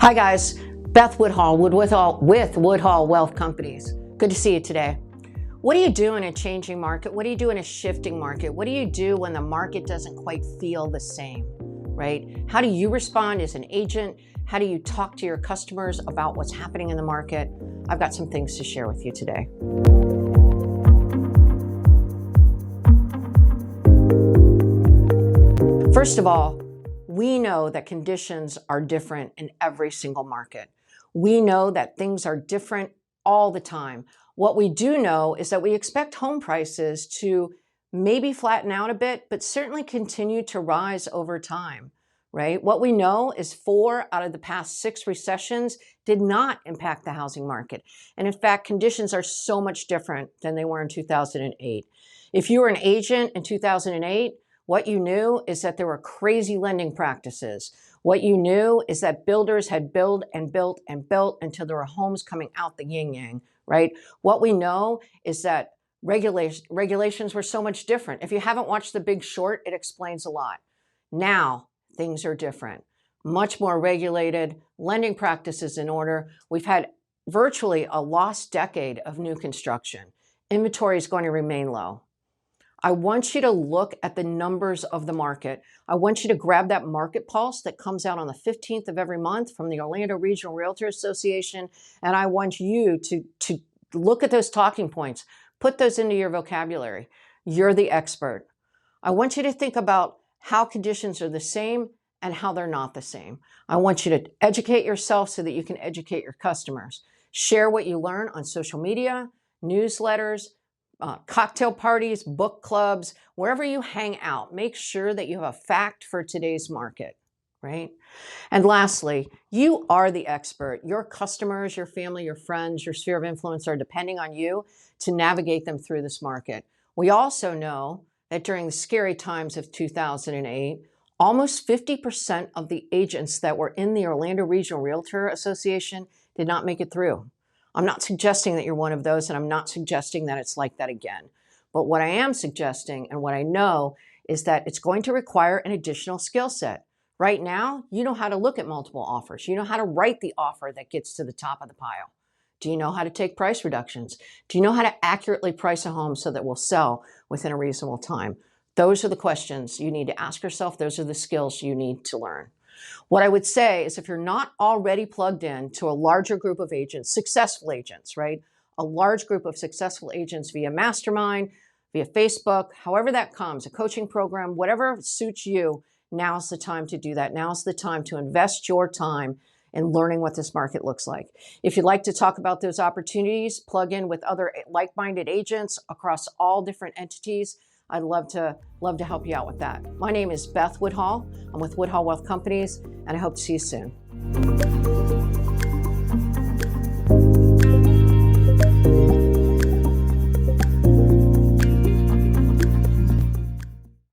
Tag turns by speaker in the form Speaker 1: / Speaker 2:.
Speaker 1: Hi guys, Beth Woodhall with Woodhall Wealth Companies. Good to see you today. What do you do in a changing market? What do you do in a shifting market? What do you do when the market doesn't quite feel the same, right? How do you respond as an agent? How do you talk to your customers about what's happening in the market? I've got some things to share with you today. First of all, we know that conditions are different in every single market. We know that things are different all the time. What we do know is that we expect home prices to maybe flatten out a bit, but certainly continue to rise over time, right? What we know is 4 out of the past 6 recessions did not impact the housing market. And in fact, conditions are so much different than they were in 2008. If you were an agent in 2008, what you knew is that there were crazy lending practices. What you knew is that builders had built and built and built until there were homes coming out the yin-yang, right? What we know is that regulations were so much different. If you haven't watched The Big Short, it explains a lot. Now, things are different. Much more regulated, lending practices in order. We've had virtually a lost decade of new construction. Inventory is going to remain low. I want you to look at the numbers of the market. I want you to grab that market pulse that comes out on the 15th of every month from the Orlando Regional Realtor Association. And I want you to look at those talking points, put those into your vocabulary. You're the expert. I want you to think about how conditions are the same and how they're not the same. I want you to educate yourself so that you can educate your customers. Share what you learn on social media, newsletters, cocktail parties, book clubs, wherever you hang out. Make sure that you have a fact for today's market, right? And lastly, you are the expert. Your customers, your family, your friends, your sphere of influence are depending on you to navigate them through this market. We also know that during the scary times of 2008, almost 50% of the agents that were in the Orlando Regional Realtor Association did not make it through. I'm not suggesting that you're one of those, and I'm not suggesting that it's like that again. But what I am suggesting and what I know is that it's going to require an additional skill set. Right now, you know how to look at multiple offers. You know how to write the offer that gets to the top of the pile. Do you know how to take price reductions? Do you know how to accurately price a home so that it will sell within a reasonable time? Those are the questions you need to ask yourself. Those are the skills you need to learn. What I would say is if you're not already plugged in to a larger group of agents, successful agents, right? A large group of successful agents via Mastermind, via Facebook, however that comes, a coaching program, whatever suits you, now's the time to do that. Now's the time to invest your time in learning what this market looks like. If you'd like to talk about those opportunities, plug in with other like-minded agents across all different entities. I'd love to help you out with that. My name is Beth Woodhall. I'm with Woodhall Wealth Companies, and I hope to see you soon.